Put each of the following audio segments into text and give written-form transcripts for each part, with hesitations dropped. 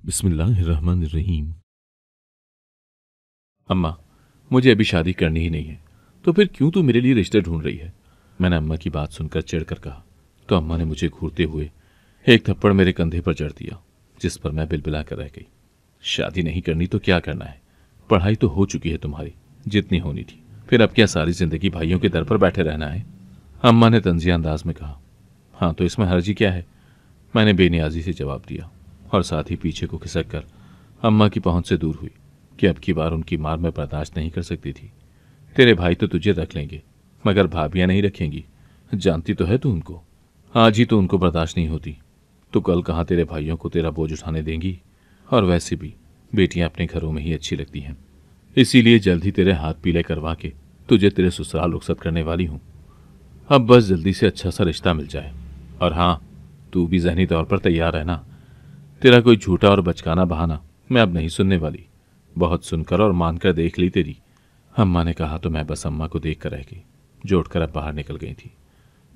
बिस्मिल्लाहिर्रहमानिर्रहीम। अम्मा, मुझे अभी शादी करनी ही नहीं है, तो फिर क्यों तू मेरे लिए रिश्ते ढूंढ रही है? मैंने अम्मा की बात सुनकर चिढ़कर कहा, तो अम्मा ने मुझे घूरते हुए एक थप्पड़ मेरे कंधे पर जड़ दिया, जिस पर मैं बिलबिला कर रह गई। शादी नहीं करनी तो क्या करना है? पढ़ाई तो हो चुकी है तुम्हारी, जितनी होनी थी। फिर अब क्या सारी जिंदगी भाइयों के दर पर बैठे रहना है? अम्मा ने तंजिया अंदाज में कहा। हाँ, तो इसमें हर्जी क्या है? मैंने बेनियाजी से जवाब दिया और साथ ही पीछे को खिसक कर अम्मा की पहुंच से दूर हुई कि अब की बार उनकी मार मैं बर्दाश्त नहीं कर सकती थी। तेरे भाई तो तुझे रख लेंगे, मगर भाभियां नहीं रखेंगी। जानती तो है तू उनको। आज ही तो उनको बर्दाश्त नहीं होती, तो कल कहाँ तेरे भाइयों को तेरा बोझ उठाने देंगी? और वैसे भी बेटियां अपने घरों में ही अच्छी लगती हैं, इसीलिए जल्द ही तेरे हाथ पीले करवा के तुझे तेरे ससुराल रुखसत करने वाली हूं। अब बस जल्दी से अच्छा सा रिश्ता मिल जाए। और हाँ, तू भी जहनी तौर पर तैयार है ना? तेरा कोई झूठा और बचकाना बहाना मैं अब नहीं सुनने वाली। बहुत सुनकर और मानकर देख ली तेरी। अम्मा ने कहा तो मैं बस अम्मा को देख कर रह गई, जो उठकर अब बाहर निकल गई थी।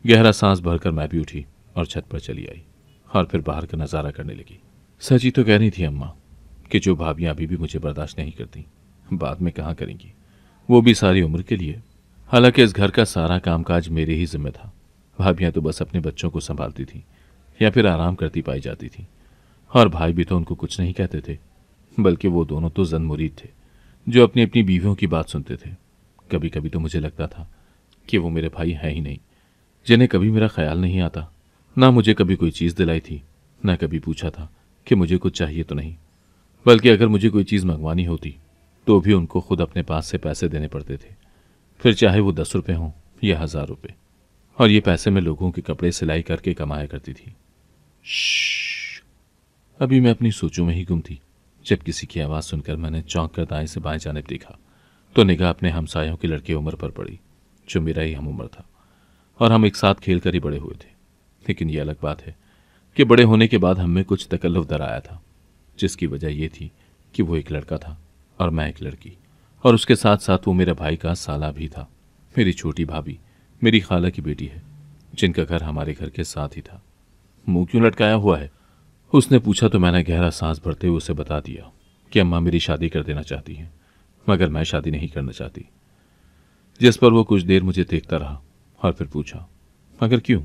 गहरा सांस भरकर मैं भी उठी और छत पर चली आई और फिर बाहर का नजारा करने लगी। सची तो कह रही थी अम्मा कि जो भाभियां अभी भी मुझे बर्दाश्त नहीं करती, बाद में कहाँ करेंगी, वो भी सारी उम्र के लिए। हालांकि इस घर का सारा कामकाज मेरे ही जिम्मे था। भाभियां तो बस अपने बच्चों को संभालती थी या फिर आराम करती पाई जाती थी, और भाई भी तो उनको कुछ नहीं कहते थे, बल्कि वो दोनों तो जन मुरीद थे, जो अपनी अपनी बीवियों की बात सुनते थे। कभी कभी तो मुझे लगता था कि वो मेरे भाई हैं ही नहीं, जिन्हें कभी मेरा ख्याल नहीं आता। ना मुझे कभी कोई चीज़ दिलाई थी, ना कभी पूछा था कि मुझे कुछ चाहिए तो नहीं, बल्कि अगर मुझे कोई चीज़ मंगवानी होती तो भी उनको खुद अपने पास से पैसे देने पड़ते थे, फिर चाहे वो 10 रुपये हों या 1000 रुपये। और ये पैसे मैं लोगों के कपड़े सिलाई करके कमाया करती थी। श्श्श। अभी मैं अपनी सोचों में ही गुम थी जब किसी की आवाज़ सुनकर मैंने चौंक कर दाएं से बाएं जाने देखा, तो निगाह अपने हमसायों के लड़के उमर पर पड़ी, जो मेरा ही हम उम्र था और हम एक साथ खेल कर ही बड़े हुए थे। लेकिन यह अलग बात है कि बड़े होने के बाद हमें कुछ तकल्लुफ़ दर आया था, जिसकी वजह यह थी कि वो एक लड़का था और मैं एक लड़की, और उसके साथ साथ वो मेरे भाई का साला भी था। मेरी छोटी भाभी मेरी खाला की बेटी है, जिनका घर हमारे घर के साथ ही था। मुंह क्यों लटकाया हुआ है? उसने पूछा तो मैंने गहरा सांस भरते हुए उसे बता दिया कि अम्मा मेरी शादी कर देना चाहती हैं, मगर मैं शादी नहीं करना चाहती। जिस पर वो कुछ देर मुझे देखता रहा और फिर पूछा, मगर क्यों?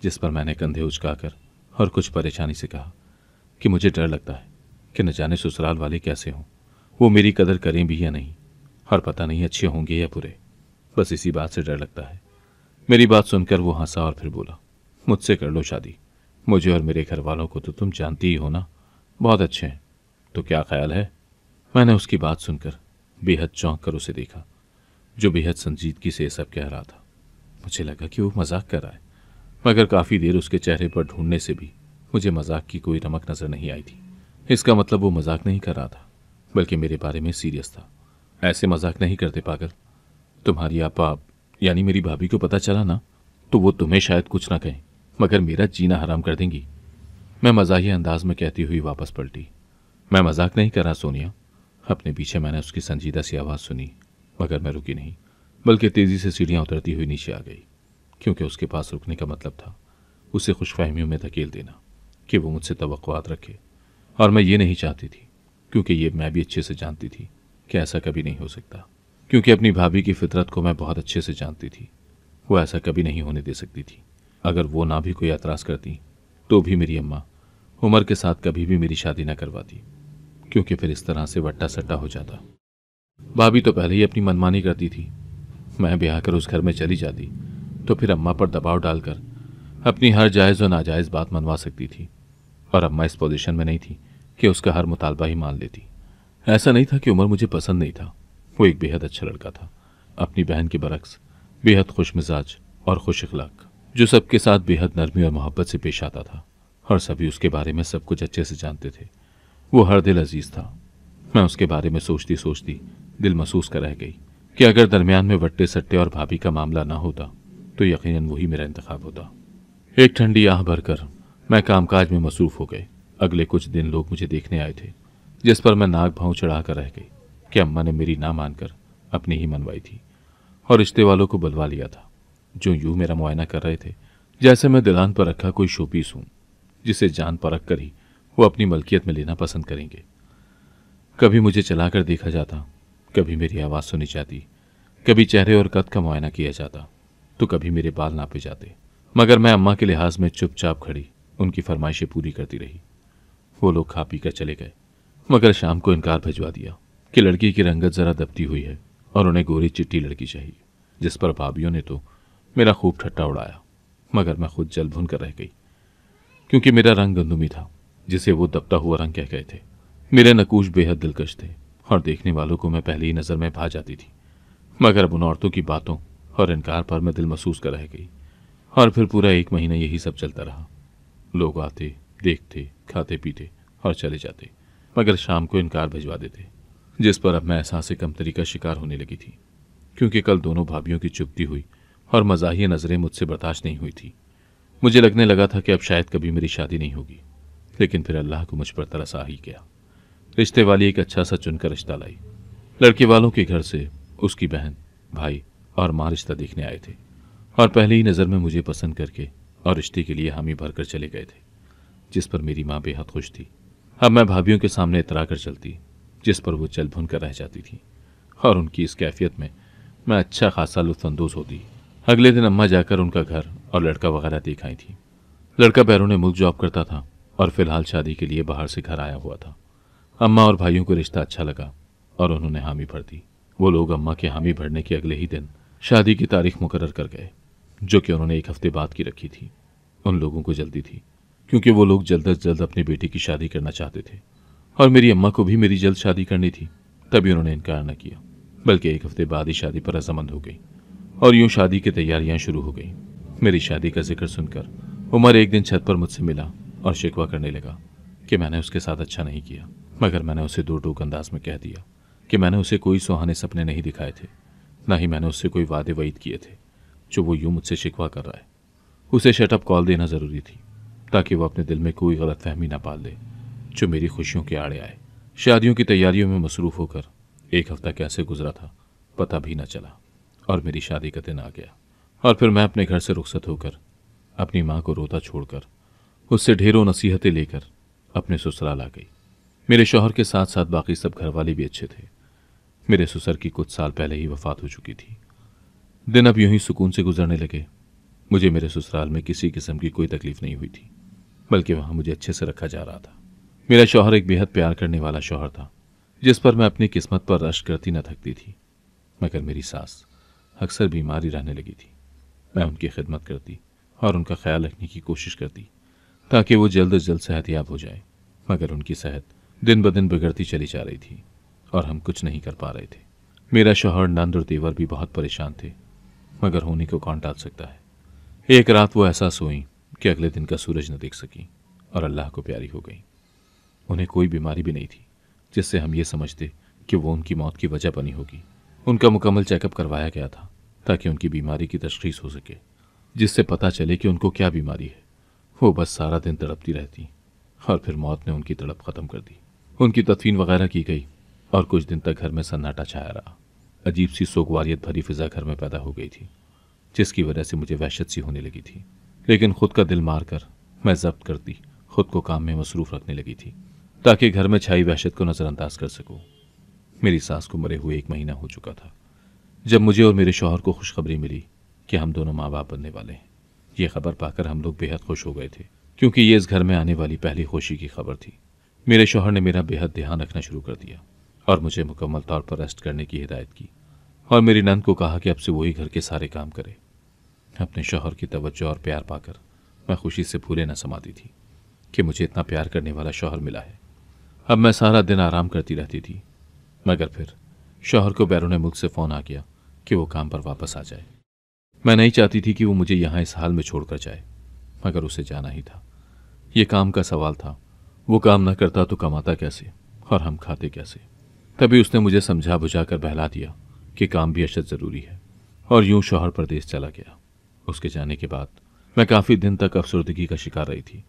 जिस पर मैंने कंधे उचकाकर और कुछ परेशानी से कहा कि मुझे डर लगता है कि न जाने ससुराल वाले कैसे हों, वो मेरी कदर करें भी या नहीं, और पता नहीं अच्छे होंगे या बुरे। बस इसी बात से डर लगता है। मेरी बात सुनकर वो हंसा और फिर बोला, मुझसे कर लो शादी। मुझे और मेरे घर वालों को तो तुम जानती ही हो ना, बहुत अच्छे हैं। तो क्या ख्याल है? मैंने उसकी बात सुनकर बेहद चौंक कर उसे देखा, जो बेहद संजीदगी से सब कह रहा था। मुझे लगा कि वो मजाक कर रहा है, मगर काफ़ी देर उसके चेहरे पर ढूंढने से भी मुझे मजाक की कोई रमक नजर नहीं आई थी। इसका मतलब वो मजाक नहीं कर रहा था, बल्कि मेरे बारे में सीरियस था। ऐसे मजाक नहीं करते पागल। तुम्हारी आपा यानी मेरी भाभी को पता चला ना, तो वो तुम्हें शायद कुछ ना कहें, मगर मेरा जीना हराम कर देंगी। मैं मजाहिया अंदाज में कहती हुई वापस पलटी। मैं मजाक नहीं कर रहा सोनिया। अपने पीछे मैंने उसकी संजीदा सी आवाज़ सुनी, मगर मैं रुकी नहीं, बल्कि तेज़ी से सीढ़ियाँ उतरती हुई नीचे आ गई, क्योंकि उसके पास रुकने का मतलब था उसे खुशफहमियों में धकेल देना कि वो मुझसे तवक्कुआत रखे, और मैं ये नहीं चाहती थी, क्योंकि ये मैं भी अच्छे से जानती थी कि ऐसा कभी नहीं हो सकता। क्योंकि अपनी भाभी की फितरत को मैं बहुत अच्छे से जानती थी। वो ऐसा कभी नहीं होने दे सकती थी। अगर वो ना भी कोई एतराज़ करती तो भी मेरी अम्मा उमर के साथ कभी भी मेरी शादी न करवाती, क्योंकि फिर इस तरह से वट्टा सट्टा हो जाता। भाभी तो पहले ही अपनी मनमानी करती थी। मैं ब्याह कर उस घर में चली जाती तो फिर अम्मा पर दबाव डालकर अपनी हर जायज़ और नाजायज़ बात मनवा सकती थी, और अम्मा इस पोजीशन में नहीं थी कि उसका हर मुतालबा ही मान लेती। ऐसा नहीं था कि उमर मुझे पसंद नहीं था। वो एक बेहद अच्छा लड़का था, अपनी बहन के बरक्स बेहद खुश मिजाज और खुश अखलाक, जो सबके साथ बेहद नरमी और मोहब्बत से पेश आता था, और सभी उसके बारे में सब कुछ अच्छे से जानते थे। वो हर दिल अजीज था। मैं उसके बारे में सोचती सोचती दिल महसूस कर रह गई कि अगर दरमियान में वट्टे सट्टे और भाभी का मामला ना होता तो यकीनन वही मेरा इंतखाब होता। एक ठंडी आह भरकर मैं कामकाज में मसरूफ हो गए। अगले कुछ दिन लोग मुझे देखने आए थे, जिस पर मैं नाक भाव चढ़ा कर रह गई कि अम्मा ने मेरी ना मानकर अपनी ही मनवाई थी, और रिश्ते वालों को बुलवा लिया था, जो यूं मेरा मुआयना कर रहे थे जैसे मैं दिलान पर रखा कोई शोपीस हूं, जिसे जान परख कर ही वो अपनी मलकियत में लेना पसंद करेंगे। कभी मुझे चलाकर देखा जाता, कभी मेरी आवाज़ सुनी जाती, कभी चेहरे और कद का मुआयना किया जाता, तो कभी मेरे बाल नापे जाते। मगर मैं अम्मा के लिहाज में चुपचाप खड़ी उनकी फरमाइशें पूरी करती रही। वो लोग खा पी कर चले गए, मगर शाम को इनकार भिजवा दिया कि लड़की की रंगत ज़रा दबती हुई है और उन्हें गोरी चिट्टी लड़की चाहिए, जिस पर भाभियों ने तो मेरा खूब ठट्टा उड़ाया। मगर मैं खुद जल भुन कर रह गई, क्योंकि मेरा रंग गंदुमी था, जिसे वो दबता हुआ रंग कह गए थे। मेरे नकूश बेहद दिलकश थे और देखने वालों को मैं पहली ही नज़र में भा जाती थी। मगर अब उन औरतों की बातों और इनकार पर मैं दिल महसूस कर रह गई, और फिर पूरा 1 महीना यही सब चलता रहा। लोग आते, देखते, खाते पीते और चले जाते, मगर शाम को इनकार भिजवा देते, जिस पर अब मैं एहसास कमतरी का शिकार होने लगी थी, क्योंकि कल दोनों भाभियों की चुभती हुई और मज़ाहिया नज़रें मुझसे बर्दाश्त नहीं हुई थी। मुझे लगने लगा था कि अब शायद कभी मेरी शादी नहीं होगी, लेकिन फिर अल्लाह को मुझ पर तरस आ ही गया। रिश्ते वाली एक अच्छा सा चुनकर रिश्ता लाई। लड़के वालों के घर से उसकी बहन, भाई और माँ रिश्ता देखने आए थे, और पहली ही नज़र में मुझे पसंद करके और रिश्ते के लिए हामी भरकर चले गए थे, जिस पर मेरी माँ बेहद खुश थी। अब मैं भाभियों के सामने इतरा कर चलती, जिस पर वो चल भुन कर रह जाती थी, और उनकी इस कैफियत में मैं अच्छा खासा लुत्फानंदोज़ होती। अगले दिन अम्मा जाकर उनका घर और लड़का वगैरह देख आई थी। लड़का बैरून मुल्क जॉब करता था और फिलहाल शादी के लिए बाहर से घर आया हुआ था। अम्मा और भाइयों को रिश्ता अच्छा लगा और उन्होंने हामी भर दी। वो लोग अम्मा के हामी भरने के अगले ही दिन शादी की तारीख मुकर्रर कर गए, जो कि उन्होंने 1 हफ्ते बाद की रखी थी। उन लोगों को जल्दी थी, क्योंकि वो लोग जल्द अज जल्द अपनी बेटी की शादी करना चाहते थे, और मेरी अम्मा को भी मेरी जल्द शादी करनी थी। तभी उन्होंने इनकार न किया, बल्कि 1 हफ्ते बाद ही शादी पर रज़ामंद हो गई, और यूं शादी की तैयारियां शुरू हो गई। मेरी शादी का जिक्र सुनकर उमर एक दिन छत पर मुझसे मिला और शिकवा करने लगा कि मैंने उसके साथ अच्छा नहीं किया। मगर मैंने उसे दो टूक अंदाज में कह दिया कि मैंने उसे कोई सुहाने सपने नहीं दिखाए थे, ना ही मैंने उससे कोई वादे वईद किए थे जो वो यूं मुझसे शिकवा कर रहा है। उसे शटअप कॉल देना ज़रूरी थी, ताकि वो अपने दिल में कोई गलत फहमी ना पाल ले जो मेरी खुशियों के आड़े आए। शादियों की तैयारियों में मसरूफ़ होकर 1 हफ्ता कैसे गुजरा था पता भी न चला, और मेरी शादी का दिन आ गया। और फिर मैं अपने घर से रुखसत होकर अपनी माँ को रोता छोड़कर उससे ढेरों नसीहतें लेकर अपने ससुराल आ गई। मेरे शौहर के साथ साथ बाकी सब घरवाले भी अच्छे थे। मेरे ससुर की कुछ साल पहले ही वफात हो चुकी थी। दिन अब यूं ही सुकून से गुजरने लगे। मुझे मेरे ससुराल में किसी किस्म की कोई तकलीफ नहीं हुई थी, बल्कि वहाँ मुझे अच्छे से रखा जा रहा था। मेरा शौहर एक बेहद प्यार करने वाला शौहर था, जिस पर मैं अपनी किस्मत पर रश्क करती न थकती थी। मगर मेरी सास अक्सर बीमारी रहने लगी थी। मैं उनकी खिदमत करती और उनका ख्याल रखने की कोशिश करती, ताकि वो जल्द अज जल्द सेहतयाब हो जाए। मगर उनकी सेहत दिन ब दिन बिगड़ती चली जा रही थी और हम कुछ नहीं कर पा रहे थे। मेरा शौहर, नंद और देवर भी बहुत परेशान थे, मगर होने को कौन टाल सकता है। एक रात वो ऐसा सोई कि अगले दिन का सूरज न देख सकी और अल्लाह को प्यारी हो गई। उन्हें कोई बीमारी भी नहीं थी जिससे हम ये समझते कि वो उनकी मौत की वजह बनी होगी। उनका मुकम्मल चेकअप करवाया गया था ताकि उनकी बीमारी की तशखीस हो सके, जिससे पता चले कि उनको क्या बीमारी है। वो बस सारा दिन तड़पती रहती और फिर मौत ने उनकी तड़प ख़त्म कर दी। उनकी तदफीन वगैरह की गई और कुछ दिन तक घर में सन्नाटा छाया रहा। अजीब सी सोगवारियत भरी फिजा घर में पैदा हो गई थी, जिसकी वजह से मुझे वहशत सी होने लगी थी। लेकिन खुद का दिल मार कर मैं जब्त करती खुद को काम में मसरूफ़ रखने लगी थी, ताकि घर में छाई वहशत को नज़रअंदाज कर सकूं। मेरी सास को मरे हुए 1 महीना हो चुका था जब मुझे और मेरे शौहर को खुशखबरी मिली कि हम दोनों माँ बाप बनने वाले हैं। ये खबर पाकर हम लोग बेहद खुश हो गए थे, क्योंकि ये इस घर में आने वाली पहली खुशी की खबर थी। मेरे शौहर ने मेरा बेहद ध्यान रखना शुरू कर दिया और मुझे मुकम्मल तौर पर रेस्ट करने की हिदायत की, और मेरी नंद को कहा कि अब से वही घर के सारे काम करे। अपने शौहर की तवज्जो और प्यार पाकर मैं खुशी से फूले न समाती थी कि मुझे इतना प्यार करने वाला शौहर मिला है। अब मैं सारा दिन आराम करती रहती थी, मगर फिर शौहर को बैरून मुल्क से फ़ोन आ गया कि वो काम पर वापस आ जाए। मैं नहीं चाहती थी कि वो मुझे यहाँ इस हाल में छोड़कर जाए, मगर उसे जाना ही था। ये काम का सवाल था। वो काम न करता तो कमाता कैसे और हम खाते कैसे। तभी उसने मुझे समझा बुझा कर बहला दिया कि काम भी अशद ज़रूरी है, और यूं शौहर परदेश चला गया। उसके जाने के बाद मैं काफ़ी दिन तक अफसरदगी का शिकार रही थी,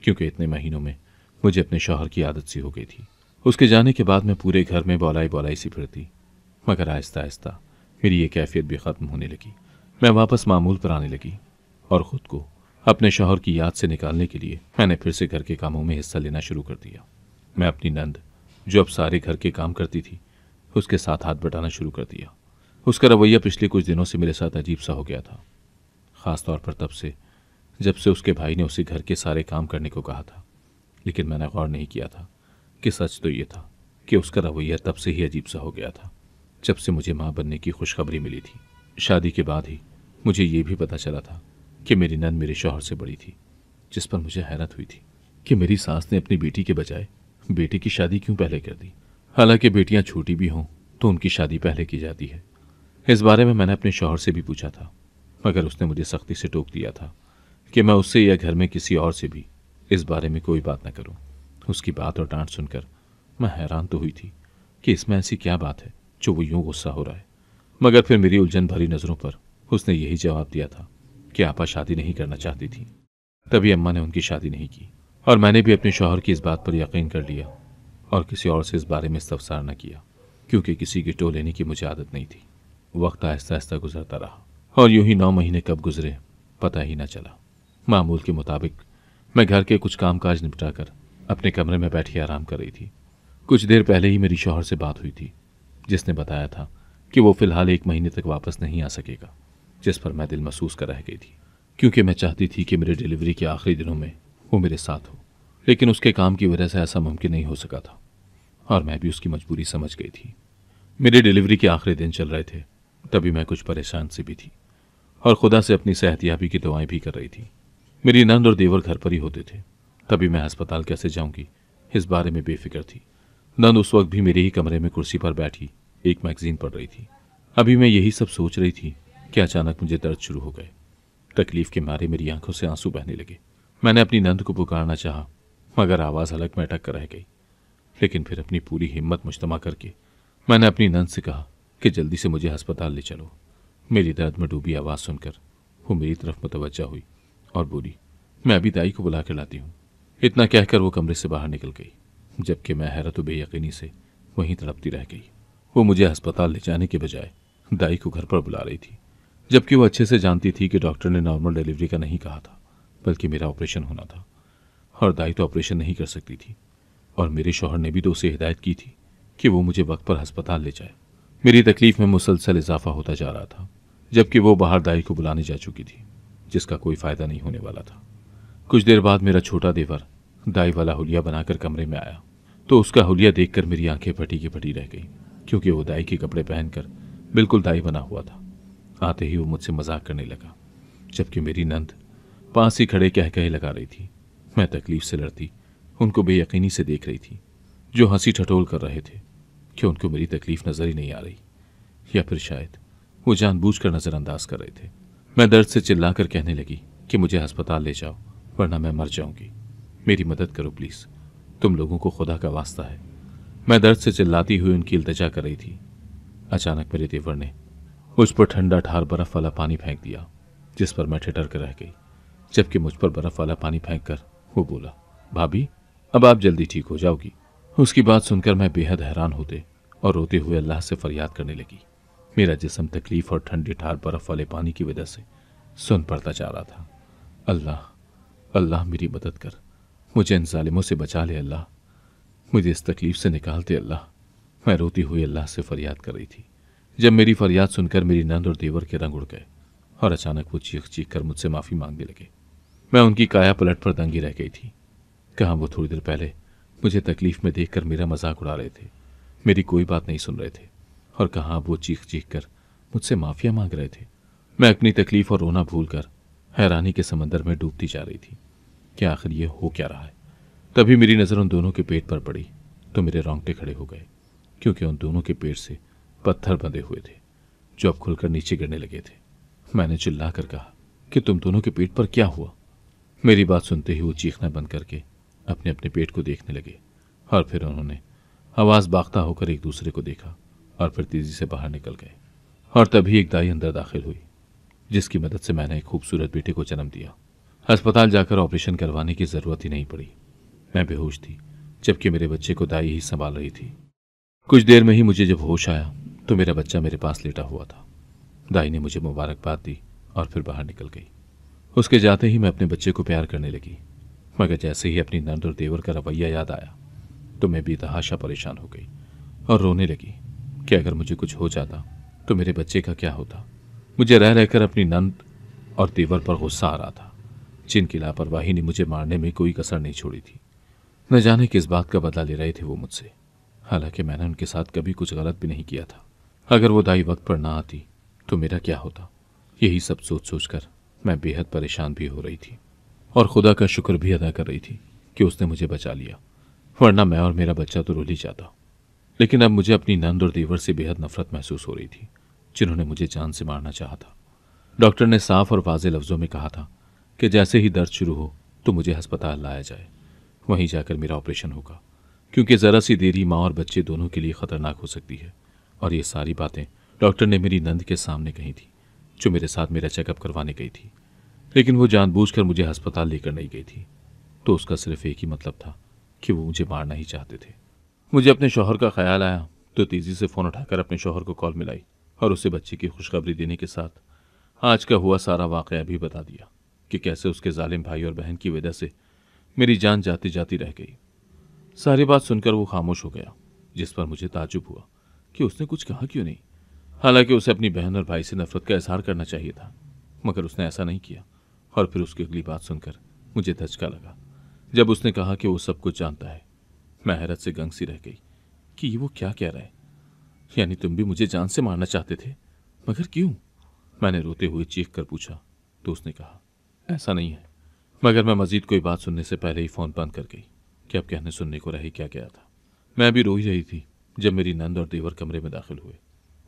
क्योंकि इतने महीनों में मुझे अपने शौहर की आदत सी हो गई थी। उसके जाने के बाद मैं पूरे घर में बौलाई बौलाई सी फिरती, मगर आहिस्ता आहिस्ता मेरी ये कैफियत भी ख़त्म होने लगी। मैं वापस मामूल पर आने लगी और ख़ुद को अपने शौहर की याद से निकालने के लिए मैंने फिर से घर के कामों में हिस्सा लेना शुरू कर दिया। मैं अपनी नंद, जो अब सारे घर के काम करती थी, उसके साथ हाथ बटाना शुरू कर दिया। उसका रवैया पिछले कुछ दिनों से मेरे साथ अजीब सा हो गया था, खास तौर पर तब से जब से उसके भाई ने उसे घर के सारे काम करने को कहा था। लेकिन मैंने गौर नहीं किया था कि सच तो ये था कि उसका रवैया तब से ही अजीब सा हो गया था जब से मुझे माँ बनने की खुशखबरी मिली थी। शादी के बाद ही मुझे ये भी पता चला था कि मेरी नंद मेरे शौहर से बड़ी थी, जिस पर मुझे हैरत हुई थी कि मेरी सास ने अपनी बेटी के बजाय बेटे की शादी क्यों पहले कर दी। हालांकि बेटियां छोटी भी हों तो उनकी शादी पहले की जाती है। इस बारे में मैंने अपने शौहर से भी पूछा था, मगर उसने मुझे सख्ती से टोक दिया था कि मैं उससे या घर में किसी और से भी इस बारे में कोई बात न करूं। उसकी बात और डांट सुनकर मैं हैरान तो हुई थी कि इसमें ऐसी क्या बात है जो वो यूं गुस्सा हो रहा है, मगर फिर मेरी उलझन भरी नज़रों पर उसने यही जवाब दिया था कि आपा शादी नहीं करना चाहती थी। तभी अम्मा ने उनकी शादी नहीं की और मैंने भी अपने शौहर की इस बात पर यकीन कर लिया और किसी और से इस बारे में इस्तफसार न किया, क्योंकि किसी की टो लेने की मुझे आदत नहीं थी। वक्त आहिस्ता आहिस्ता गुजरता रहा और यूं ही 9 महीने कब गुजरे पता ही न चला। मामूल के मुताबिक मैं घर के कुछ कामकाज निपटाकर अपने कमरे में बैठी आराम कर रही थी। कुछ देर पहले ही मेरी शौहर से बात हुई थी, जिसने बताया था कि वो फिलहाल 1 महीने तक वापस नहीं आ सकेगा, जिस पर मैं दिल महसूस कर रह गई थी, क्योंकि मैं चाहती थी कि मेरे डिलीवरी के आखिरी दिनों में वो मेरे साथ हो। लेकिन उसके काम की वजह से ऐसा मुमकिन नहीं हो सका था और मैं भी उसकी मजबूरी समझ गई थी। मेरी डिलीवरी के आखिरी दिन चल रहे थे, तभी मैं कुछ परेशान सी भी थी और खुदा से अपनी सेहतियाबी की दुआएं भी कर रही थी। मेरी नंद और देवर घर पर ही होते थे, तभी मैं अस्पताल कैसे जाऊंगी इस बारे में बेफिक्र थी। नंद उस वक्त भी मेरे ही कमरे में कुर्सी पर बैठी एक मैगजीन पढ़ रही थी। अभी मैं यही सब सोच रही थी कि अचानक मुझे दर्द शुरू हो गए। तकलीफ के मारे मेरी आंखों से आंसू बहने लगे। मैंने अपनी नंद को पुकारना चाहा, मगर आवाज़ हलक में अटक कर रह गई। लेकिन फिर अपनी पूरी हिम्मत मुजतमा करके मैंने अपनी नंद से कहा कि जल्दी से मुझे अस्पताल ले चलो। मेरी दर्द में डूबी आवाज़ सुनकर वो मेरी तरफ मुतवज्जा हुई और बोली, मैं अभी दाई को बुला कर लाती हूँ। इतना कहकर वो कमरे से बाहर निकल गई, जबकि मैं हैरत व बेयकीनी से वहीं तड़पती रह गई। वो मुझे अस्पताल ले जाने के बजाय दाई को घर पर बुला रही थी, जबकि वो अच्छे से जानती थी कि डॉक्टर ने नॉर्मल डिलीवरी का नहीं कहा था, बल्कि मेरा ऑपरेशन होना था। और दाई तो ऑपरेशन नहीं कर सकती थी और मेरे शौहर ने भी तो उसे हिदायत की थी कि वो मुझे वक्त पर अस्पताल ले जाए। मेरी तकलीफ में मुसलसल इजाफा होता जा रहा था, जबकि वो बाहर दाई को बुलाने जा चुकी थी, जिसका कोई फायदा नहीं होने वाला था। कुछ देर बाद मेरा छोटा देवर दाई वाला हुलिया बनाकर कमरे में आया, तो उसका हुलिया देखकर मेरी आंखें फटी की फटी रह गईं, क्योंकि वो दाई के कपड़े पहनकर बिल्कुल दाई बना हुआ था। आते ही वो मुझसे मजाक करने लगा, जबकि मेरी नंद पास ही खड़े कह कहे लगा रही थी। मैं तकलीफ से लड़ती उनको बेयकीनी से देख रही थी, जो हंसी ठटोल कर रहे थे कि उनको मेरी तकलीफ नजर ही नहीं आ रही, या फिर शायद वो जानबूझकर नजरअंदाज कर रहे थे। मैं दर्द से चिल्लाकर कहने लगी कि मुझे अस्पताल ले जाओ, वरना मैं मर जाऊंगी। मेरी मदद करो प्लीज, तुम लोगों को खुदा का वास्ता है। मैं दर्द से चिल्लाती हुई उनकी इल्तिजा कर रही थी। अचानक मेरे देवर ने मुझ पर ठंडा ठार बर्फ वाला पानी फेंक दिया, जिस पर मैं ठिठर कर रह गई, जबकि मुझ पर बर्फ वाला पानी फेंक कर वो बोला, भाभी अब आप जल्दी ठीक हो जाओगी। उसकी बात सुनकर मैं बेहद हैरान होते और रोते हुए अल्लाह से फरियाद करने लगी। मेरा जिस्म तकलीफ और ठंडी ठार बर्फ वाले पानी की वजह से सुन पड़ता जा रहा था। अल्लाह अल्लाह मेरी मदद कर, मुझे इन जालिमों से बचा ले अल्लाह, मुझे इस तकलीफ से निकाल दे अल्लाह। मैं रोती हुई अल्लाह से फरियाद कर रही थी, जब मेरी फरियाद सुनकर मेरी नंद और देवर के रंग उड़ गए और अचानक वो चीख चीख कर मुझसे माफ़ी मांगने लगे। मैं उनकी काया पलट पर दंगी रह गई थी। कहाँ वो थोड़ी देर पहले मुझे तकलीफ में देखकर मेरा मजाक उड़ा रहे थे, मेरी कोई बात नहीं सुन रहे थे, और कहाँ वो चीख चीख कर मुझसे माफिया मांग रहे थे। मैं अपनी तकलीफ और रोना भूलकर हैरानी के समंदर में डूबती जा रही थी कि आखिर ये हो क्या रहा है। तभी मेरी नज़र उन दोनों के पेट पर पड़ी तो मेरे रोंगटे खड़े हो गए, क्योंकि उन दोनों के पेट से पत्थर बंधे हुए थे जो अब खुलकर नीचे गिरने लगे थे। मैंने चिल्लाकर कहा कि तुम दोनों के पेट पर क्या हुआ। मेरी बात सुनते ही वो चीखना बंद करके अपने अपने पेट को देखने लगे और फिर उन्होंने आवाज़ बाख्ता होकर एक दूसरे को देखा और फिर तेजी से बाहर निकल गए। और तभी एक दाई अंदर दाखिल हुई, जिसकी मदद से मैंने एक खूबसूरत बेटे को जन्म दिया। अस्पताल जाकर ऑपरेशन करवाने की ज़रूरत ही नहीं पड़ी। मैं बेहोश थी, जबकि मेरे बच्चे को दाई ही संभाल रही थी। कुछ देर में ही मुझे जब होश आया तो मेरा बच्चा मेरे पास लेटा हुआ था। दाई ने मुझे मुबारकबाद दी और फिर बाहर निकल गई। उसके जाते ही मैं अपने बच्चे को प्यार करने लगी, मगर जैसे ही अपनी नंद और देवर का रवैया याद आया तो मैं बेतहाशा परेशान हो गई और रोने लगी कि अगर मुझे कुछ हो जाता तो मेरे बच्चे का क्या होता। मुझे रह रहकर अपनी नंद और देवर पर गुस्सा आ रहा था, जिनकी लापरवाही ने मुझे मारने में कोई कसर नहीं छोड़ी थी। न जाने किस बात का बदला ले रहे थे वो मुझसे, हालांकि मैंने उनके साथ कभी कुछ गलत भी नहीं किया था। अगर वो दाई वक्त पर ना आती तो मेरा क्या होता, यही सब सोच सोच कर मैं बेहद परेशान भी हो रही थी और खुदा का शुक्र भी अदा कर रही थी कि उसने मुझे बचा लिया, वरना मैं और मेरा बच्चा तो रुल ही जाता। लेकिन अब मुझे अपनी नंद और देवर से बेहद नफरत महसूस हो रही थी, जिन्होंने मुझे जान से मारना चाहा था। डॉक्टर ने साफ और वाज़ेह लफ्ज़ों में कहा था कि जैसे ही दर्द शुरू हो तो मुझे अस्पताल लाया जाए, वहीं जाकर मेरा ऑपरेशन होगा, क्योंकि ज़रा सी देरी माँ और बच्चे दोनों के लिए ख़तरनाक हो सकती है। और ये सारी बातें डॉक्टर ने मेरी नंद के सामने कही थी, जो मेरे साथ मेरा चेकअप करवाने गई थी। लेकिन वो जानबूझकर मुझे अस्पताल लेकर नहीं गई थी, तो उसका सिर्फ एक ही मतलब था कि वो मुझे मारना ही चाहते थे। मुझे अपने शौहर का ख्याल आया तो तेज़ी से फ़ोन उठाकर अपने शौहर को कॉल मिलाई और उसे बच्चे की खुशखबरी देने के साथ आज का हुआ सारा वाक़या भी बता दिया कि कैसे उसके जालिम भाई और बहन की वजह से मेरी जान जाती जाती रह गई। सारी बात सुनकर वो खामोश हो गया, जिस पर मुझे ताज्जुब हुआ कि उसने कुछ कहा क्यों नहीं। हालांकि उसे अपनी बहन और भाई से नफरत का इजहार करना चाहिए था, मगर उसने ऐसा नहीं किया। और फिर उसकी अगली बात सुनकर मुझे धचका लगा जब उसने कहा कि वो सब कुछ जानता है। मैं हैरत से गंग सी रह गई कि ये वो क्या कह रहा है। यानी तुम भी मुझे जान से मारना चाहते थे, मगर क्यों? मैंने रोते हुए चीख कर पूछा तो उसने कहा ऐसा नहीं है। मगर मैं मजीद कोई बात सुनने से पहले ही फ़ोन बंद कर गई कि अब कहने सुनने को रह ही क्या गया था। मैं अभी रो ही रही थी जब मेरी नंद और देवर कमरे में दाखिल हुए।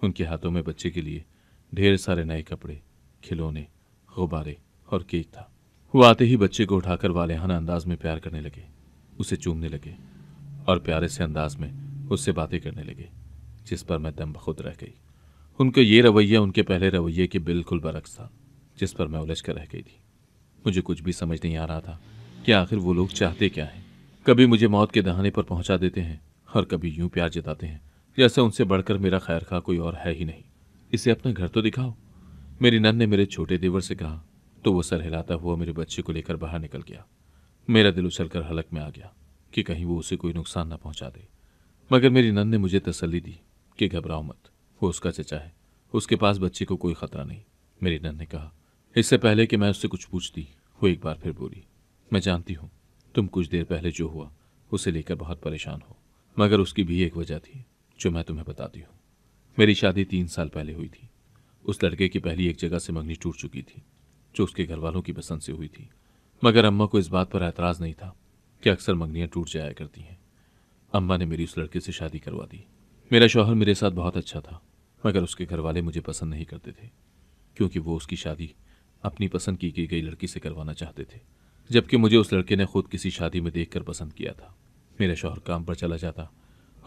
उनके हाथों में बच्चे के लिए ढेर सारे नए कपड़े, खिलौने, गुब्बारे और केक था। वो आते ही बच्चे को उठाकर वालेहाना अंदाज में प्यार करने लगे, उसे चूमने लगे और प्यारे से अंदाज में उससे बातें करने लगे, जिस पर मैं दम बखुद रह गई। उनका ये रवैया उनके पहले रवैये के बिल्कुल बरक्स था, जिस पर मैं उलझ कर रह गई थी। मुझे कुछ भी समझ नहीं आ रहा था कि आखिर वो लोग चाहते क्या हैं। कभी मुझे मौत के दहाने पर पहुंचा देते हैं और कभी यूं प्यार जताते हैं जैसे उनसे बढ़कर मेरा खैर खा कोई और है ही नहीं। इसे अपना घर तो दिखाओ, मेरी नन ने मेरे छोटे देवर से कहा, तो वो सर हिलाता हुआ मेरे बच्चे को लेकर बाहर निकल गया। मेरा दिल उछलकर हलक में आ गया कि कहीं वो उसे कोई नुकसान न पहुंचा दे। मगर मेरी नन ने मुझे तसल्ली दी कि घबराओ मत, वो उसका चचा है, उसके पास बच्चे को कोई खतरा नहीं। मेरी नन ने कहा। इससे पहले कि मैं उससे कुछ पूछती, वो एक बार फिर बोली, मैं जानती हूँ तुम कुछ देर पहले जो हुआ उसे लेकर बहुत परेशान हो, मगर उसकी भी एक वजह थी जो मैं तुम्हें बताती हूँ। मेरी शादी 3 साल पहले हुई थी। उस लड़के की पहली एक जगह से मंगनी टूट चुकी थी, जो उसके घर वालों की पसंद से हुई थी। मगर अम्मा को इस बात पर एतराज़ नहीं था कि अक्सर मंगनियाँ टूट जाया करती हैं। अम्मा ने मेरी उस लड़के से शादी करवा दी। मेरा शौहर मेरे साथ बहुत अच्छा था, मगर उसके घर वाले मुझे पसंद नहीं करते थे, क्योंकि वो उसकी शादी अपनी पसंद की गई लड़की से करवाना चाहते थे, जबकि मुझे उस लड़के ने खुद किसी शादी में देखकर पसंद किया था। मेरा शौहर काम पर चला जाता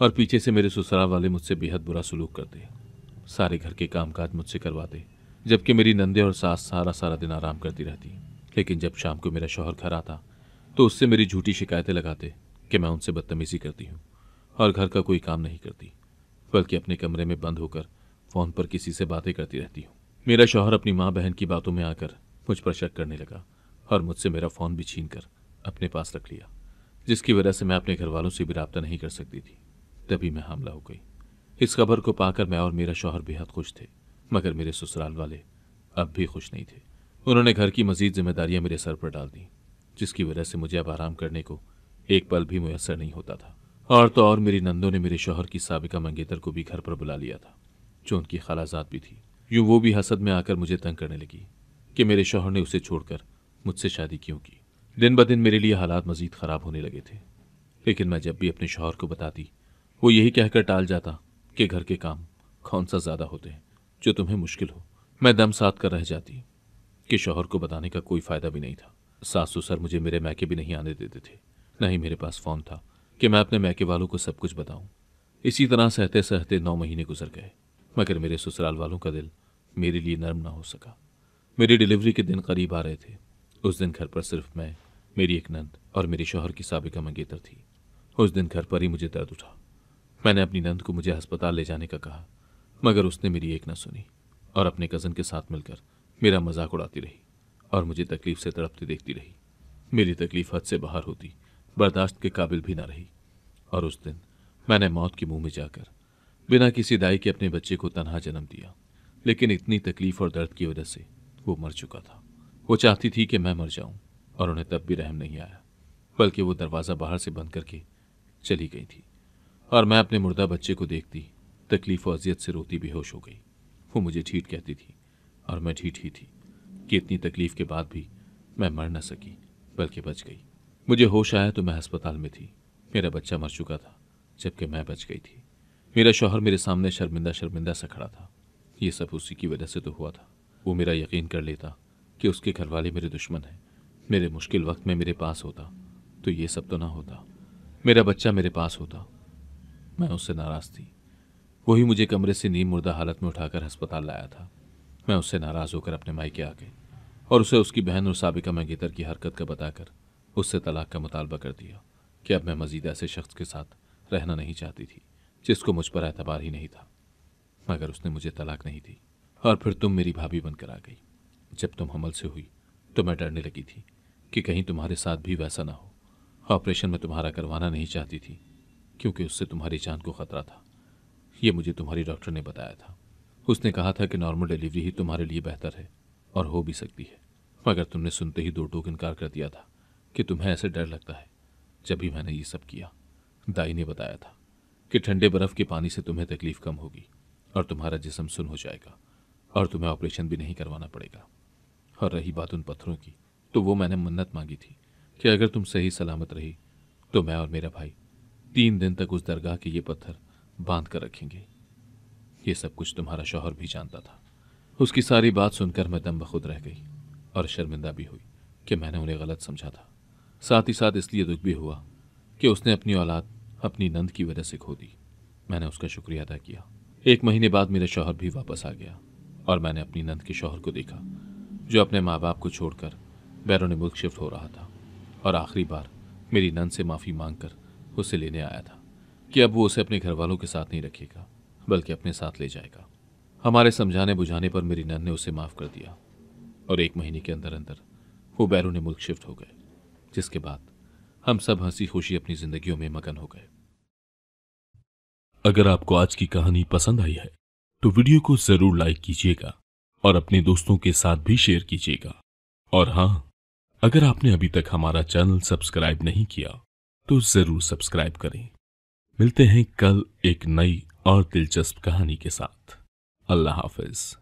और पीछे से मेरे ससुराल वाले मुझसे बेहद बुरा सलूक करते। सारे घर के कामकाज मुझसे करवाते, जबकि मेरी नंदे और सास सारा सारा दिन आराम करती रहती। लेकिन जब शाम को मेरा शौहर घर आता तो उससे मेरी झूठी शिकायतें लगाते कि मैं उनसे बदतमीजी करती हूँ और घर का कोई काम नहीं करती, बल्कि अपने कमरे में बंद होकर फ़ोन पर किसी से बातें करती रहती हूँ। मेरा शौहर अपनी माँ बहन की बातों में आकर मुझ पर शक करने लगा और मुझसे मेरा फ़ोन भी छीन कर अपने पास रख लिया, जिसकी वजह से मैं अपने घर वालों से भी राब्ता नहीं कर सकती थी। तभी मैं हामला हो गई। इस खबर को पाकर मैं और मेरा शौहर बेहद खुश थे, मगर मेरे ससुराल वाले अब भी खुश नहीं थे। उन्होंने घर की मजीद जिम्मेदारियां मेरे सर पर डाल दी, जिसकी वजह से मुझे अब आराम करने को एक पल भी मुयस्सर नहीं होता था। और तो और मेरी नंदों ने मेरे शौहर की साबिका मंगेतर को भी घर पर बुला लिया था, जो उनकी खालाजाद भी थी। यूं वो भी हसद में आकर मुझे तंग करने लगी कि मेरे शौहर ने उसे छोड़कर मुझसे शादी क्यों की। दिन ब दिन मेरे लिए हालात मजीद ख़राब होने लगे थे, लेकिन मैं जब भी अपने शौहर को बताती, वो यही कहकर टाल जाता कि घर के काम कौन सा ज़्यादा होते हैं जो तुम्हें मुश्किल हो। मैं दम साध कर रह जाती कि शौहर को बताने का कोई फ़ायदा भी नहीं था। सास ससुर मुझे मेरे मैके भी नहीं आने देते थे, न ही मेरे पास फ़ोन था कि मैं अपने मैके वालों को सब कुछ बताऊं। इसी तरह सहते सहते 9 महीने गुजर गए, मगर मेरे ससुराल वालों का दिल मेरे लिए नर्म ना हो सका। मेरी डिलीवरी के दिन करीब आ रहे थे। उस दिन घर पर सिर्फ मैं, मेरी एक नंद और मेरी शौहर की साबिका मंगेतर थी। उस दिन घर पर ही मुझे दर्द उठा। मैंने अपनी नंद को मुझे अस्पताल ले जाने का कहा, मगर उसने मेरी एक न सुनी और अपने कज़न के साथ मिलकर मेरा मजाक उड़ाती रही और मुझे तकलीफ से तड़पती देखती रही। मेरी तकलीफ हद से बाहर होती, बर्दाश्त के काबिल भी ना रही। और उस दिन मैंने मौत के मुंह में जाकर बिना किसी दाई के अपने बच्चे को तन्हा जन्म दिया। लेकिन इतनी तकलीफ और दर्द की वजह से वो मर चुका था। वो चाहती थी कि मैं मर जाऊं, और उन्हें तब भी रहम नहीं आया, बल्कि वो दरवाज़ा बाहर से बंद करके चली गई थी। और मैं अपने मुर्दा बच्चे को देखती तकलीफ और अजियत से रोती बेहोश हो गई। वो मुझे ढीठ कहती थी, और मैं ढीठ ही थी कि इतनी तकलीफ के बाद भी मैं मर न सकी, बल्कि बच गई। मुझे होश आया तो मैं अस्पताल में थी। मेरा बच्चा मर चुका था, जबकि मैं बच गई थी। मेरा शौहर मेरे सामने शर्मिंदा शर्मिंदा सा खड़ा था। ये सब उसी की वजह से तो हुआ था। वो मेरा यकीन कर लेता कि उसके घरवाले मेरे दुश्मन हैं। मेरे मुश्किल वक्त में मेरे पास होता तो ये सब तो ना होता। मेरा बच्चा मेरे पास होता। मैं उससे नाराज़ थी। वही मुझे कमरे से नीम मुर्दा हालत में उठाकर अस्पताल लाया था। मैं उससे नाराज़ होकर अपने मायके आ गई और उसे उसकी बहन और साबिका मंगेतर की हरकत का बताकर उससे तलाक का मुतालबा कर दिया कि अब मैं मजीद ऐसे शख्स के साथ रहना नहीं चाहती थी जिसको मुझ पर एतबार ही नहीं था। मगर उसने मुझे तलाक नहीं दी। और फिर तुम मेरी भाभी बनकर आ गई। जब तुम हमल से हुई तो मैं डरने लगी थी कि कहीं तुम्हारे साथ भी वैसा ना हो। ऑपरेशन में तुम्हारा करवाना नहीं चाहती थी, क्योंकि उससे तुम्हारी जान को खतरा था। ये मुझे तुम्हारी डॉक्टर ने बताया था। उसने कहा था कि नॉर्मल डिलीवरी ही तुम्हारे लिए बेहतर है और हो भी सकती है। मगर तुमने सुनते ही दो टूक इनकार कर दिया था कि तुम्हें ऐसे डर लगता है। जब भी मैंने ये सब किया, दाई ने बताया था कि ठंडे बर्फ के पानी से तुम्हें तकलीफ कम होगी और तुम्हारा जिस्म सुन हो जाएगा और तुम्हें ऑपरेशन भी नहीं करवाना पड़ेगा। और रही बात उन पत्थरों की, तो वो मैंने मन्नत मांगी थी कि अगर तुम सही सलामत रही तो मैं और मेरा भाई 3 दिन तक उस दरगाह के ये पत्थर बांध कर रखेंगे। ये सब कुछ तुम्हारा शौहर भी जानता था। उसकी सारी बात सुनकर मैं दम बखुद रह गई और शर्मिंदा भी हुई कि मैंने उन्हें गलत समझा था। साथ ही साथ इसलिए दुख भी हुआ कि उसने अपनी औलाद अपनी नंद की वजह से खो दी। मैंने उसका शुक्रिया अदा किया। 1 महीने बाद मेरा शौहर भी वापस आ गया और मैंने अपनी नंद के शौहर को देखा, जो अपने माँ बाप को छोड़कर बैरून मुल्क शिफ्ट हो रहा था और आखिरी बार मेरी नंद से माफ़ी मांगकर उसे लेने आया था कि अब वो उसे अपने घर वालों के साथ नहीं रखेगा, बल्कि अपने साथ ले जाएगा। हमारे समझाने बुझाने पर मेरी नंद ने उसे माफ़ कर दिया और 1 महीने के अंदर अंदर वो बैरून मुल्क शिफ्ट हो गए, जिसके बाद हम सब हंसी खुशी अपनी जिंदगियों में मगन हो गए। अगर आपको आज की कहानी पसंद आई है तो वीडियो को जरूर लाइक कीजिएगा और अपने दोस्तों के साथ भी शेयर कीजिएगा। और हाँ, अगर आपने अभी तक हमारा चैनल सब्सक्राइब नहीं किया तो जरूर सब्सक्राइब करें। मिलते हैं कल एक नई और दिलचस्प कहानी के साथ। अल्लाह हाफिज।